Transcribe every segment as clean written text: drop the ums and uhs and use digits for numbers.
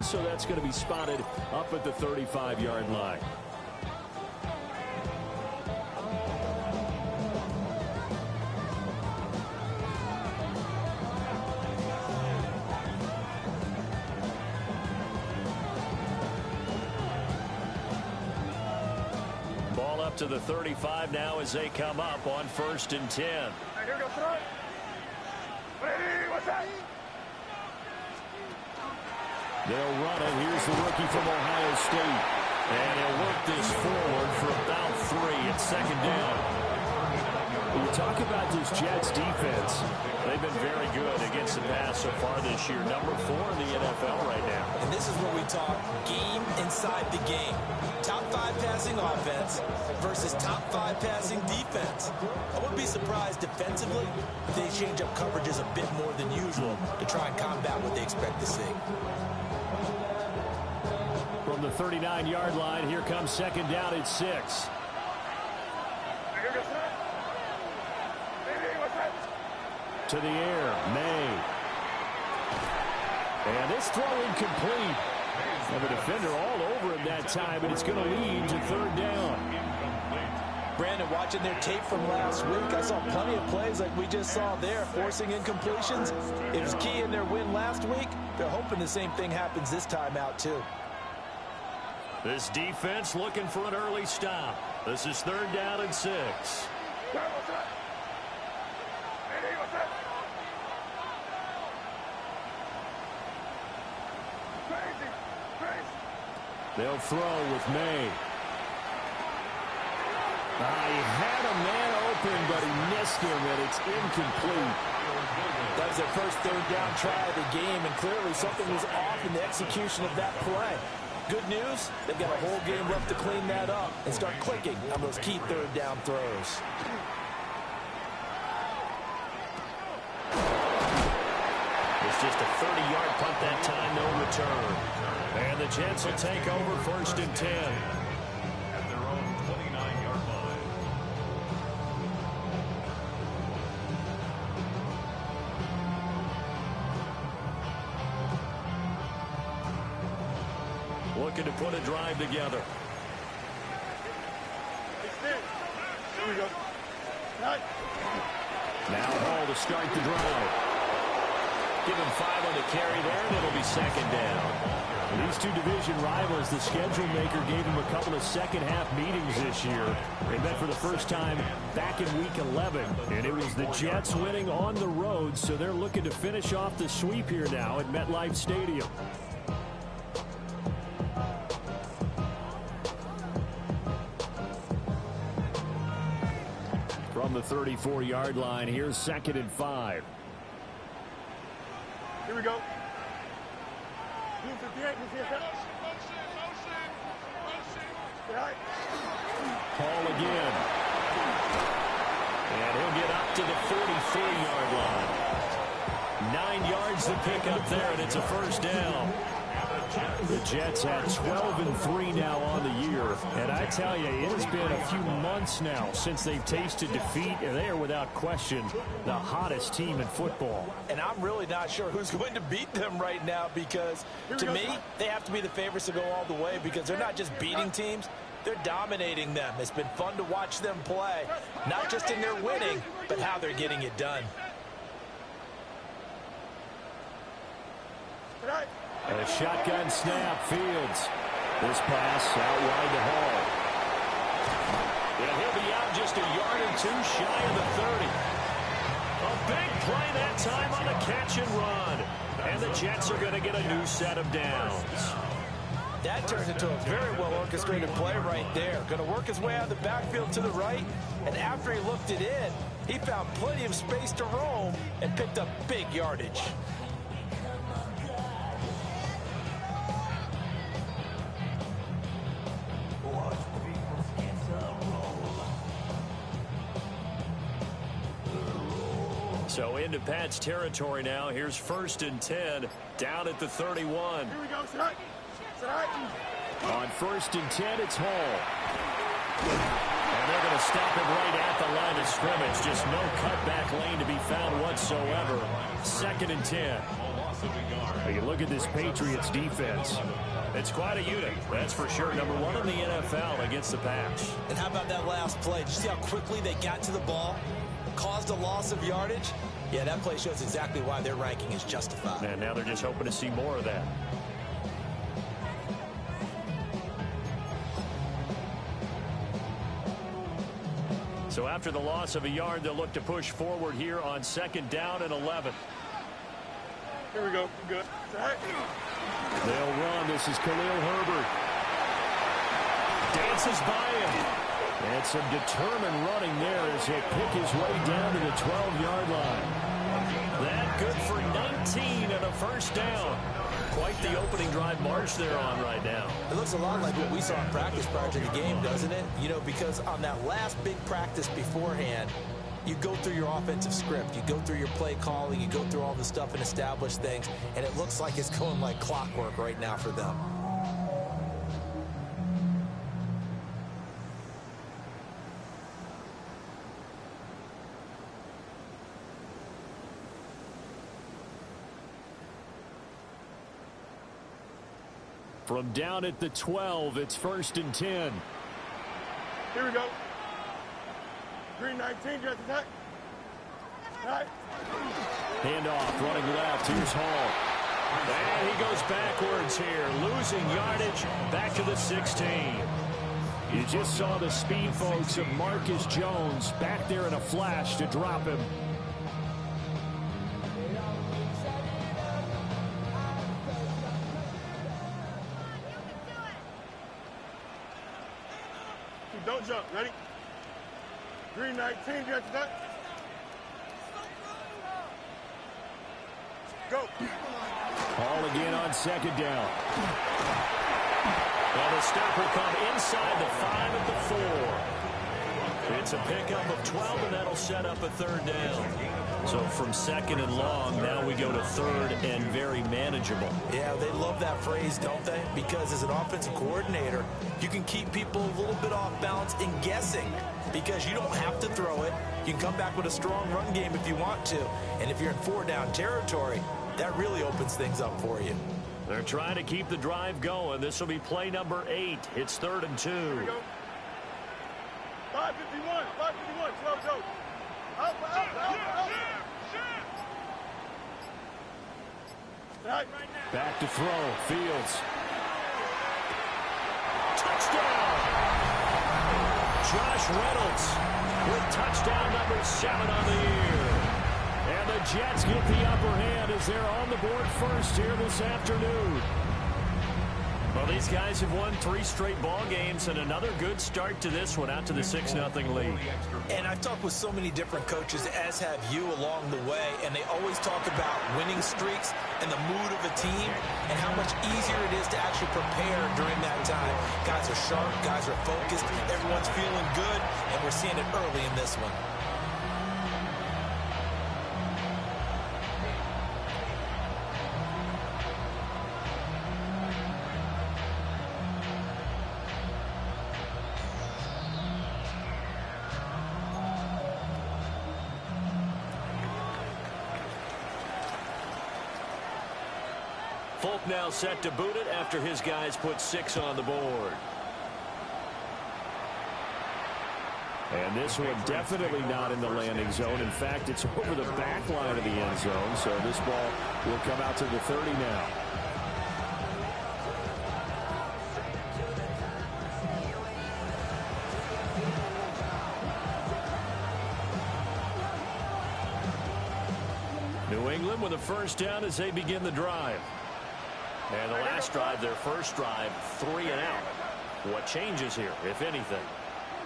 So that's going to be spotted up at the 35-yard line. Ball up to the 35 now as they come up on 1st and 10. Here we go, throw it. Ready, what's that? They'll run it. Here's the rookie from Ohio State. And he'll work this forward for about 3 at 2nd down. When you talk about this Jets defense, they've been very good against the pass so far this year. Number 4 in the NFL right now. And this is where we talk game inside the game. Top 5 passing offense versus top 5 passing defense. I wouldn't be surprised defensively if they change up coverages a bit more than usual to try and combat what they expect to see. From the 39-yard line, here comes 2nd down at 6. To the air, May. And this throw incomplete. And the defender all over him that time, and it's going to lead to 3rd down. Brandon, watching their tape from last week, I saw plenty of plays like we just saw there, forcing incompletions. It was key in their win last week. They're hoping the same thing happens this time out, too. This defense looking for an early stop. This is 3rd down and 6. They'll throw with May. He had a man open, but he missed him, and it's incomplete. That was their first 3rd down try of the game, and clearly something was off in the execution of that play. Good news, they've got a whole game left to clean that up and start clicking on those key 3rd down throws. It's just a 30-yard punt that time, no return. And the Jets will take over 1st and 10. At their own 29-yard line. Looking to put a drive together. Here we go. Now Hall to start the drive. Give him 5 on the carry there, and it'll be 2nd down. These two division rivals, the schedule maker gave them a couple of second-half meetings this year. They met for the first time back in Week 11, and it was the Jets winning on the road, so they're looking to finish off the sweep here now at MetLife Stadium. From the 34-yard line, here's 2nd and 5. Here we go. Hall again. And he'll get up to the 43-yard line. 9 yards to pick up there, and it's a 1st down. The Jets had 12-3 now on the year, and I tell you, it has been a few months now since they've tasted defeat, and they are without question the hottest team in football. And I'm really not sure who's going to beat them right now, because to me, they have to be the favorites to go all the way, because they're not just beating teams, they're dominating them. It's been fun to watch them play, not just in their winning, but how they're getting it done. A shotgun snap, Fields. This pass out wide to Hall. And he'll be out just a yard or 2 shy of the 30. A big play that time on the catch and run. And the Jets are going to get a new set of downs. That turns into a very well-orchestrated play right there. Going to work his way out of the backfield to the right. And after he looked it in, he found plenty of space to roam and picked up big yardage. So into Pat's territory now. Here's 1st and 10 down at the 31. Here we go, On 1st and 10, it's Hall. And they're going to stop him right at the line of scrimmage. Just no cutback lane to be found whatsoever. 2nd and 10. of a yard. You look at this Patriots defense. It's quite a unit, that's for sure. Number one in the NFL against the pass. And how about that last play? Did you see how quickly they got to the ball? Caused a loss of yardage? Yeah, that play shows exactly why their ranking is justified. And now they're just hoping to see more of that. So after the loss of a yard, they'll look to push forward here on 2nd down and 11. Here we go. Good. They'll run. This is Khalil Herbert. Dances by him. And some determined running there as he'll pick his way down to the 12-yard line. That good for 19 and a first down. Quite the opening drive march they're on right now. It looks a lot like what we saw in practice prior to the game, doesn't it? You know, because on that last big practice beforehand, you go through your offensive script, you go through your play calling, you go through all the stuff and establish things, and it looks like it's going like clockwork right now for them. From down at the 12, it's 1st and 10. Here we go. Green 19, just attack. Right. Handoff, running left. Here's Hall. And he goes backwards here, losing yardage back to the 16. You just saw the speed, folks, of Marcus Jones back there in a flash to drop him. Don't jump. Ready? Green 19, just attack. Go. Hall again on 2nd down. Well, the stop will come inside the 5 at the 4. It's a pickup of 12, and that'll set up a 3rd down. So from 2nd and long, now we go to 3rd and very manageable. Yeah, they love that phrase, don't they? Because as an offensive coordinator, you can keep people a little bit off balance and guessing because you don't have to throw it. You can come back with a strong run game if you want to. And if you're in 4-down territory, that really opens things up for you. They're trying to keep the drive going. This will be play number 8. It's 3rd and 2. Here we go. 551, 551, slow, go. Out. Right. Back to throw. Fields. Touchdown! Josh Reynolds with touchdown number 7 on the year. And the Jets get the upper hand as they're on the board first here this afternoon. Well, these guys have won 3 straight ball games and another good start to this one out to the 6-0 lead. And I've talked with so many different coaches, as have you along the way, and they always talk about winning streaks and the mood of a team and how much easier it is to actually prepare during that time. Guys are sharp, guys are focused, everyone's feeling good, and we're seeing it early in this one. Folk now set to boot it after his guys put 6 on the board. And this one definitely not in the landing zone. In fact, it's over the back line of the end zone, so this ball will come out to the 30 now. New England with a first down as they begin the drive. And the last drive, their first drive, 3 and out. What changes here, if anything?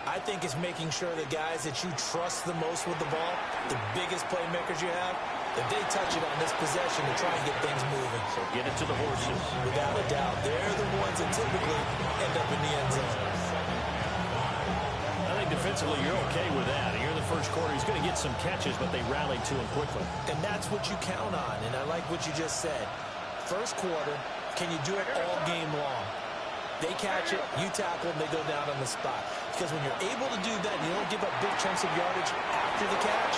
I think it's making sure the guys that you trust the most with the ball, the biggest playmakers you have, that they touch it on this possession to try and get things moving. So get it to the horses. Without a doubt, they're the ones that typically end up in the end zone. I think defensively you're okay with that. You're in the first quarter. He's going to get some catches, but they rallied to him quickly. And that's what you count on, and I like what you just said. First quarter, can you do it all game long? They catch it, you tackle, and they go down on the spot. Because when you're able to do that, you don't give up big chunks of yardage after the catch,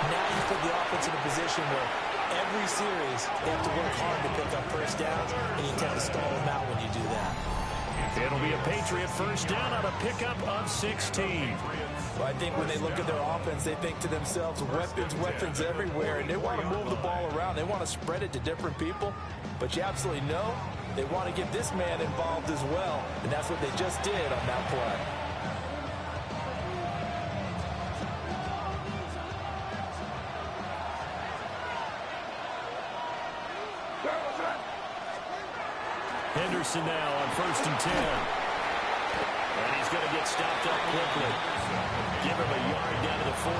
now you put the offense in a position where every series, they have to work hard to pick up first downs, and you tend to stall them out when you do that. It'll be a Patriot first down on a pickup of 16. Well, I think when they look at their offense, they think to themselves, weapons everywhere, and they want to move the ball around. They want to spread it to different people, but you absolutely know they want to get this man involved as well, and that's what they just did on that play. Henderson now on 1st and 10. And he's going to get stopped up quickly. Give him a yard down to the 43.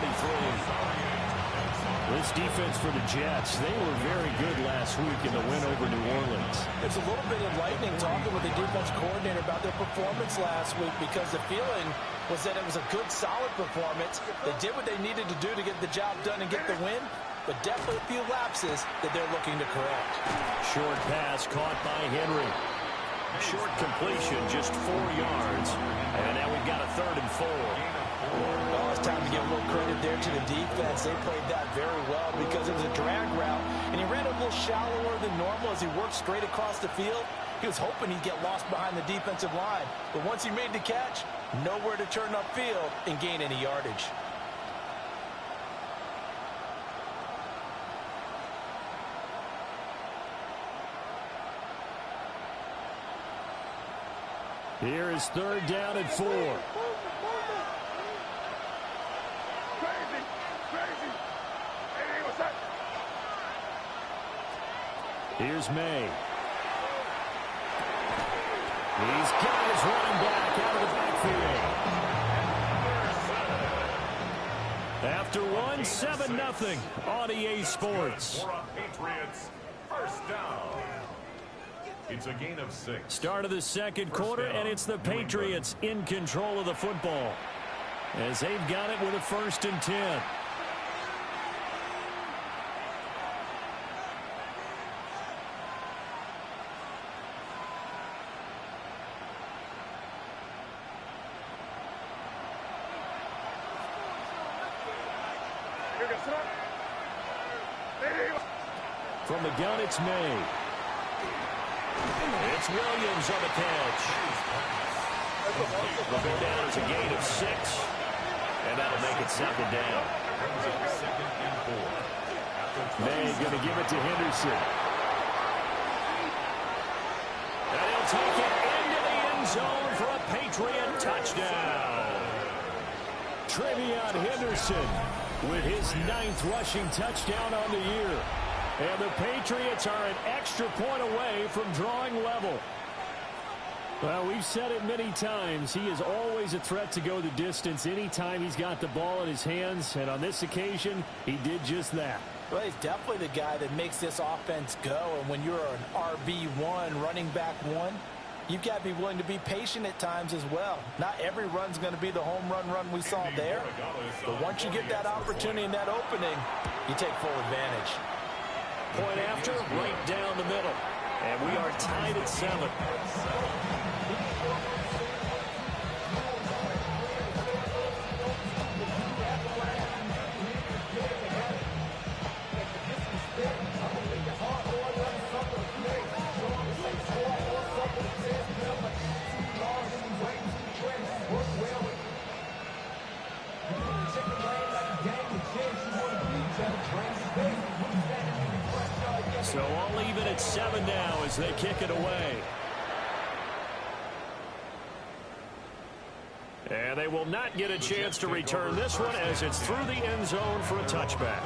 This defense for the Jets, they were very good last week in the win over New Orleans. It's a little bit enlightening talking with the defense coordinator about their performance last week, because the feeling was that it was a good, solid performance. They did what they needed to do to get the job done and get the win, but definitely a few lapses that they're looking to correct. Short pass caught by Henry. Short completion, just 4 yards. And now we've got a 3rd and 4. Oh, it's time to give a little credit there to the defense. They played that very well because it was a drag route, and he ran a little shallower than normal as he worked straight across the field. He was hoping he'd get lost behind the defensive line, but once he made the catch, nowhere to turn upfield and gain any yardage. Here is 3rd down and 4. Here's May. He's got his running back out of the backfield. After one, 7-0 on EA Sports. Patriots, first down. It's a gain of 6. Start of the second quarter, and it's the Patriots in control of the football, as they've got it with a 1st and 10. From the gun, it's May. It's Williams on the catch. Will go down as a gain of 6, and that'll make it 2nd down. May going to give it to Henderson. And he'll take it into the end zone for a Patriot touchdown. Trevion Henderson with his 9th rushing touchdown on the year. And the Patriots are an extra point away from drawing level. Well, we've said it many times. He is always a threat to go the distance anytime he's got the ball in his hands. And on this occasion, he did just that. Well, he's definitely the guy that makes this offense go. And when you're an RB1, running back 1, you've got to be willing to be patient at times as well. Not every run's going to be the home run we saw there. But once you get that opportunity and that opening, you take full advantage. Point after, right down the middle. And we are tied at 7. So all even at 7 now as they kick it away. And they will not get a chance to return this one as it's through the end zone for a touchback.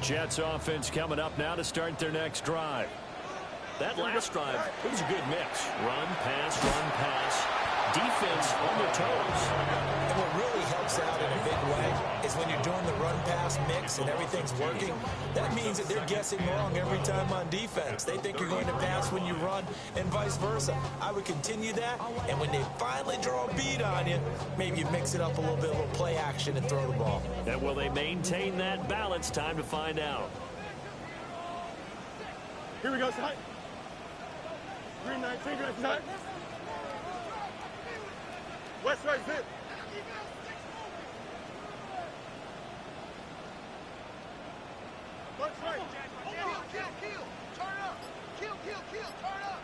Jets offense coming up now to start their next drive. That last drive, it was a good mix. Run, pass, defense on their toes. And what really helps out in a big way is when you're doing the run-pass mix and everything's working, that means that they're guessing wrong every time on defense. They think you're going to pass when you run and vice versa. I would continue that, and when they finally draw a beat on you, maybe you mix it up a little bit, a little play action and throw the ball. And will they maintain that balance? Time to find out. Here we go, side. Green 19, good side. West right, zip. West right. Kill. Turn up. Kill. Turn up.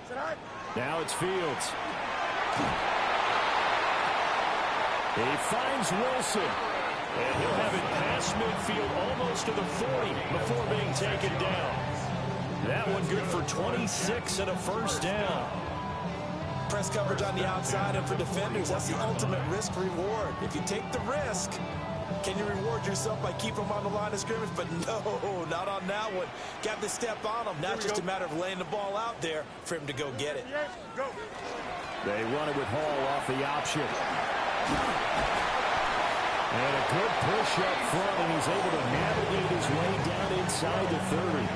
Side. Now it's Fields. He finds Wilson. And he'll have it past midfield almost to the 40 before being taken down. That one good for 26 and a first down. Press coverage on the outside, and for defenders, that's the ultimate risk-reward. If you take the risk, can you reward yourself by keeping them on the line of scrimmage? But no, not on that one. Got to step on them. Not just a matter of laying the ball out there for him to go get it. Go. They run it with Hall off the option. And a good push up front, and he's able to navigate his way down inside the 30.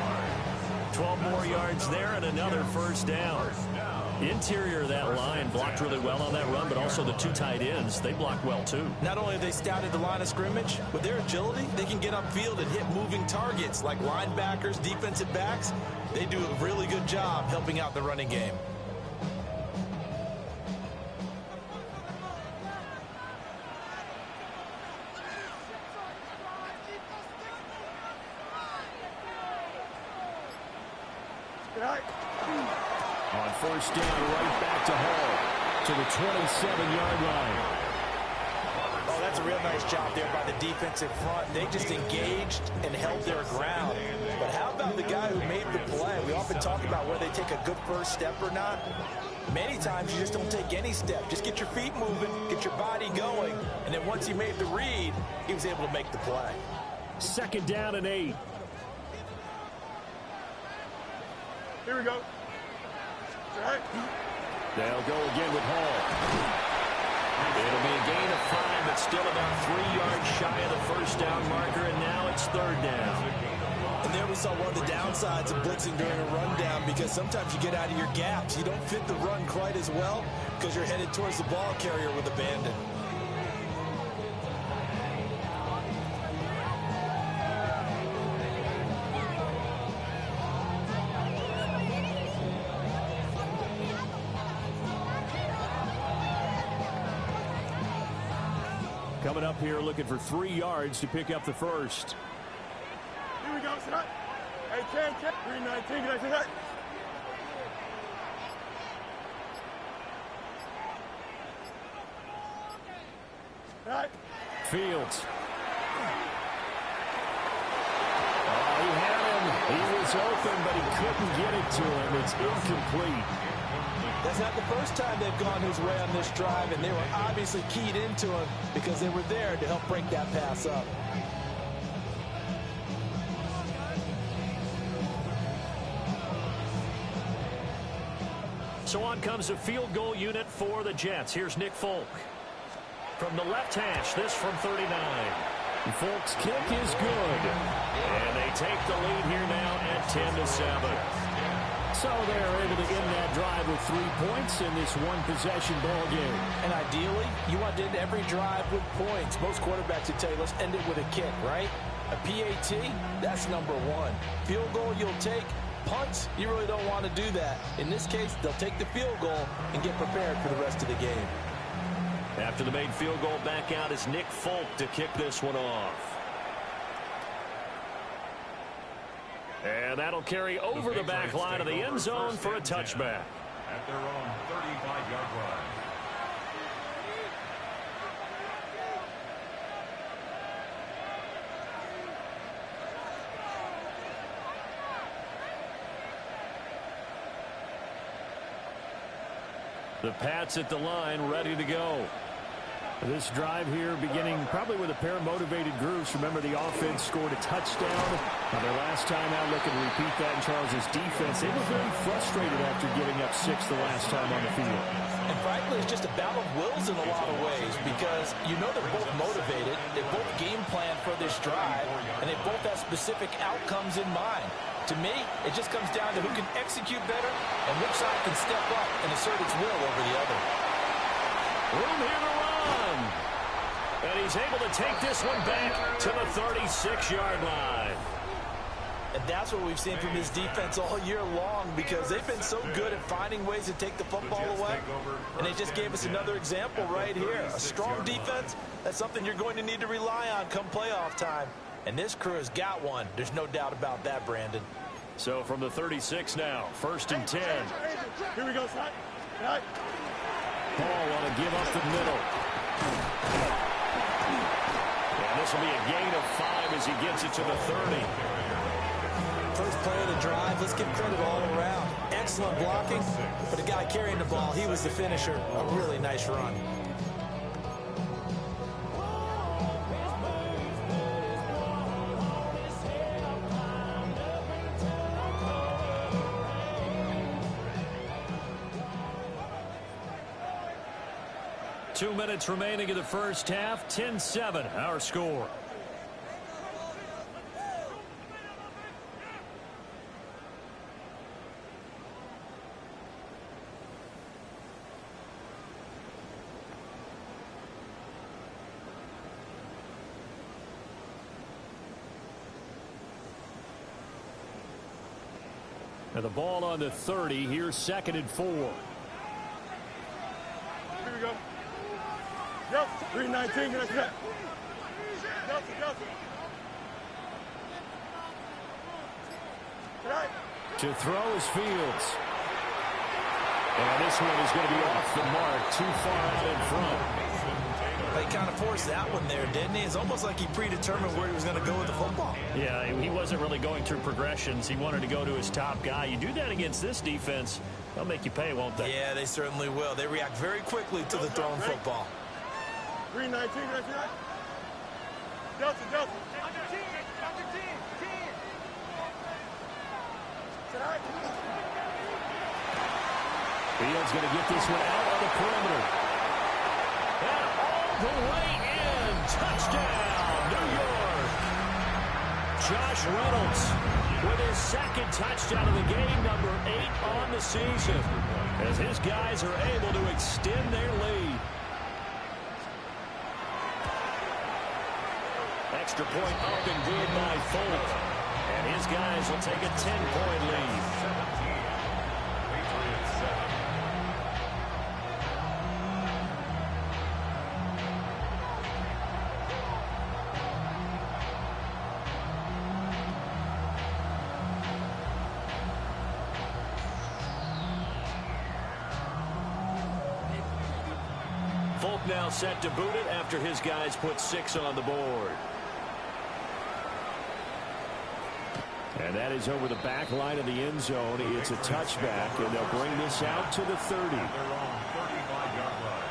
12 more yards there and another first down. Interior of that line blocked really well on that run, but also the two tight ends, they blocked well too. Not only have they scouted the line of scrimmage, with their agility, they can get upfield and hit moving targets like linebackers, defensive backs. They do a really good job helping out the running game. On first down, right back to Hall, to the 27-yard line. Oh, that's a real nice job there by the defensive front. They just engaged and held their ground. But how about the guy who made the play? We often talk about whether they take a good first step or not. Many times you just don't take any step. Just get your feet moving, get your body going, and then once he made the read, he was able to make the play. Second down and 8. Here we go. Right. They'll go again with Hall. It'll be a gain of 5, but still about 3 yards shy of the first down marker, and now it's third down. And there we saw one of the downsides of blitzing during a rundown, because sometimes you get out of your gaps. You don't fit the run quite as well because you're headed towards the ball carrier with abandon. Coming up here looking for 3 yards to pick up the first. Here we go, side. Hey, Ken. Green 19, can I see that? Right. Fields. Oh, he had him. He was open, but he couldn't get it to him. It's incomplete. That's not the first time they've gone his way on this drive, and they were obviously keyed into him because they were there to help break that pass up. So on comes a field goal unit for the Jets. Here's Nick Folk. From the left hash, this from 39. Folk's kick is good. And they take the lead here now at 10-7. So they're able to end that drive with 3 points in this one-possession ball game. And ideally, you want to end every drive with points. Most quarterbacks would tell you, let's end it with a kick, right? A PAT, that's number 1. Field goal you'll take. Punts, you really don't want to do that. In this case, they'll take the field goal and get prepared for the rest of the game. After the made field goal, back out is Nick Folk to kick this one off. And that'll carry over the back line of the end zone for a touchback. At their own 35-yard line. The Pats at the line, ready to go. This drive here beginning probably with a pair of motivated groups. Remember, the offense scored a touchdown. Their last time out, looking to repeat that in Charles's defense. They were very frustrated after giving up 6 the last time on the field. And frankly, it's just a battle of wills in a lot of ways because you know they're both motivated. They both game plan for this drive, and they both have specific outcomes in mind. To me, it just comes down to who can execute better and which side can step up and assert its will over the other. Room here to run. And he's able to take this one back to the 36-yard line. And that's what we've seen from this defense all year long because they've been so good at finding ways to take the football away. And they just gave us another example right here. A strong defense, that's something you're going to need to rely on come playoff time. And this crew has got one. There's no doubt about that, Brandon. So from the 36 now, 1st and 10. Here we go, son. Right. Ball want to give up the middle. And this will be a gain of 5 as he gets it to the 30. First play of the drive, let's give credit all around. Excellent blocking, but the guy carrying the ball, he was the finisher. A really nice run. Two minutes remaining in the first half. 10-7, our score. Now the ball on the 30. Here's 2nd and 4. Here we go. Yep, 319, get that. Delta. Right. To throw is Fields. And this one is going to be off the mark, too far out in front. They kind of forced that one there, didn't he? It's almost like he predetermined where he was going to go with the football. Yeah, he wasn't really going through progressions. He wanted to go to his top guy. You do that against this defense, they'll make you pay, won't they? Yeah, they certainly will. They react very quickly to the thrown football. 319, that's right. Delta. Under 10. Right. Fields going to get this one out on the perimeter. And all the way in. Touchdown, New York. Josh Reynolds with his 2nd touchdown of the game, number 8 on the season, as his guys are able to extend their lead. Extra point up and good by Folk. And his guys will take a 10-point lead. Folk now set to boot it after his guys put 6 on the board. And that is over the back line of the end zone. It's a touchback, and they'll bring this out to the 30. They're on 35-yard line.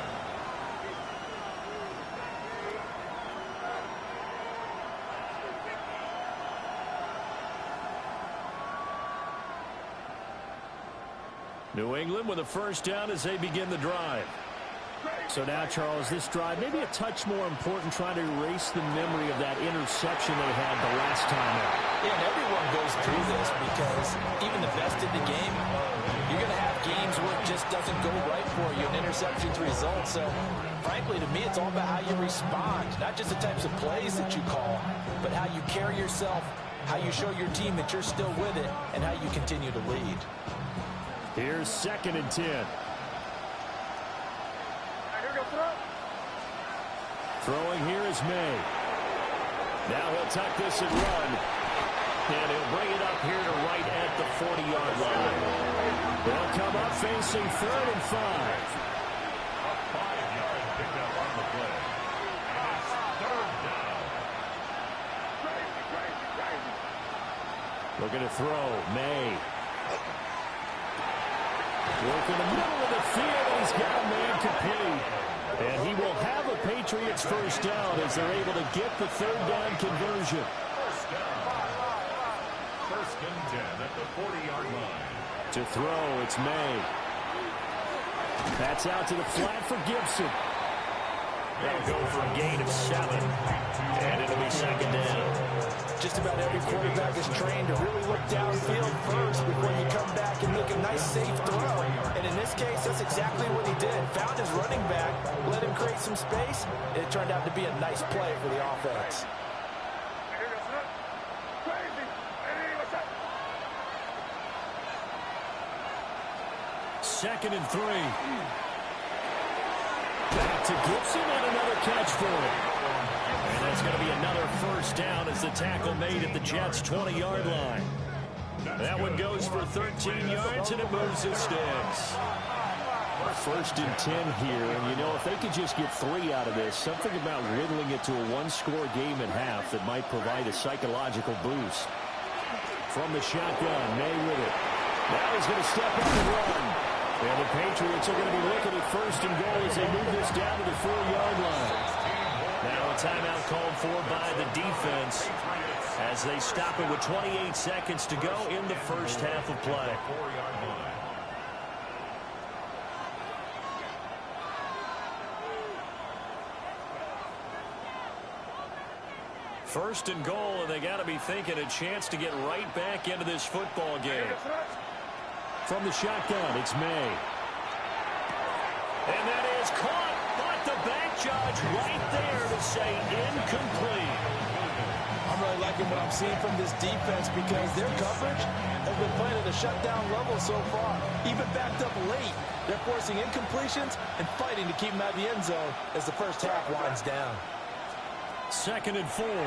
New England with a first down as they begin the drive. So now, Charles, this drive maybe a touch more important, trying to erase the memory of that interception they had the last time out. Yeah, and everyone goes through this because even the best in the game, you're going to have games where it just doesn't go right for you, and interceptions result. So, frankly, to me, it's all about how you respond, not just the types of plays that you call, but how you carry yourself, how you show your team that you're still with it, and how you continue to lead. Here's 2nd and 10. Throwing here is May. Now he'll tuck this and run. And he'll bring it up here to right at the 40-yard line. They'll come up facing 3rd and 5. A 5-yard pickup on the play. And it's 3rd down. Looking to throw. May. Work in the middle of the field. He's got a man complete. And he will have a Patriot Patriots first down as they're able to get the third down conversion. First down. First and 10 at the 40-yard line. To throw, it's May. That's out to the flat for Gibson. They'll go for a gain of 7. And it'll be second down. Just about every quarterback is trained to really look downfield first before you come back and make a nice, safe throw. And in this case, that's exactly what he did. Found his running back, let him create some space, and it turned out to be a nice play for the offense. Second and 3. Back to Gibson and another catch for him. And that's going to be another first down as the tackle made at the Jets' 20-yard line. That one goes for 13 yards, and it moves the sticks. First and 10 here, and you know, if they could just get 3 out of this, something about whittling it to a one-score game at half that might provide a psychological boost. From the shotgun, May with it. Now he's going to step up and run. And the Patriots are going to be looking at first and goal as they move this down to the 4-yard line. Now a timeout called for by the defense as they stop it with 28 seconds to go in the first half of play. First and goal, and they got to be thinking a chance to get right back into this football game. From the shotgun, it's May. And that is caught, but the back judge right there to say incomplete. I'm really liking what I'm seeing from this defense because their coverage has been playing at a shutdown level so far. Even backed up late, they're forcing incompletions and fighting to keep them out of the end zone as the first half winds down. Second and 4. And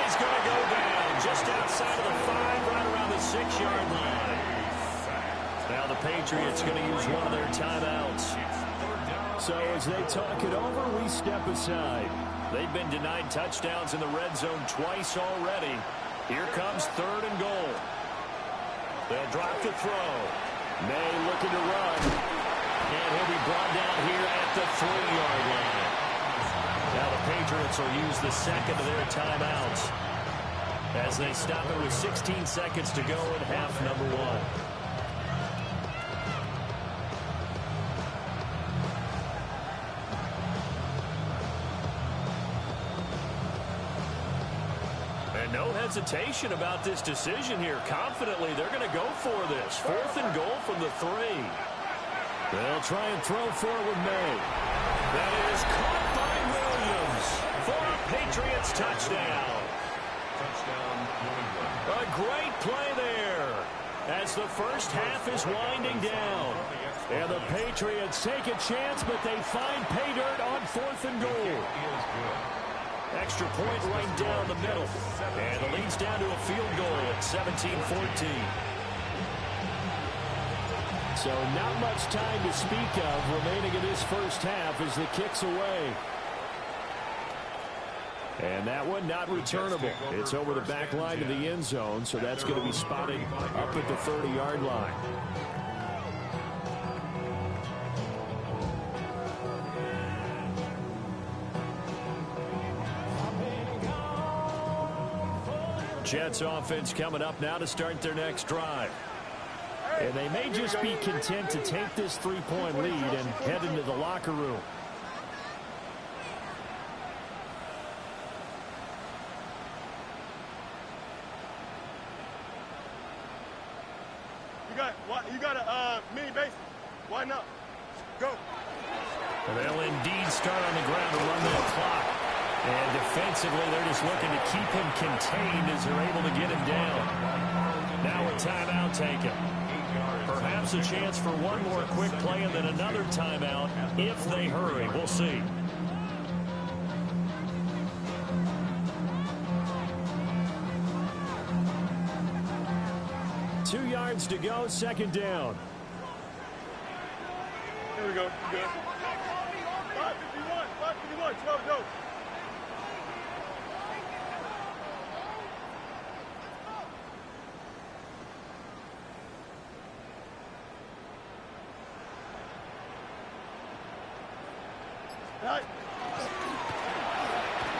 he's going to go down just outside of the 5, right around the 6-yard line. Now the Patriots going to use one of their timeouts. So as they talk it over, we step aside. They've been denied touchdowns in the red zone twice already. Here comes third and goal. They'll drop the throw. May looking to run. And he'll be brought down here at the 3-yard line. Now the Patriots will use the second of their timeouts as they stop it with 16 seconds to go in half number 1. And no hesitation about this decision here. Confidently, they're going to go for this. 4th and goal from the 3. They'll try and throw forward May. That is caught by Williams for a Patriots touchdown. Touchdown, New England. A great play there as the first half is winding down. And the Patriots take a chance, but they find pay dirt on 4th and goal. Extra point right down the middle. And the lead's down to a field goal at 17-14. So not much time to speak of remaining in this first half as the kick's away. And that one not returnable. It's over the back line of the end zone, so that's going to be spotted up at the 30-yard line. Jets offense coming up now to start their next drive. And they may just be content to take this 3-point lead and head into the locker room. You got a mini base. Why not? Go. They'll indeed start on the ground to run that clock. And defensively, they're just looking to keep him contained as they're able to get him down. Now a timeout taken. Perhaps a chance for one more quick play and then another timeout if they hurry. We'll see. Two yards to go, second down. Here we go. Good. 5:51, 12 go. Right.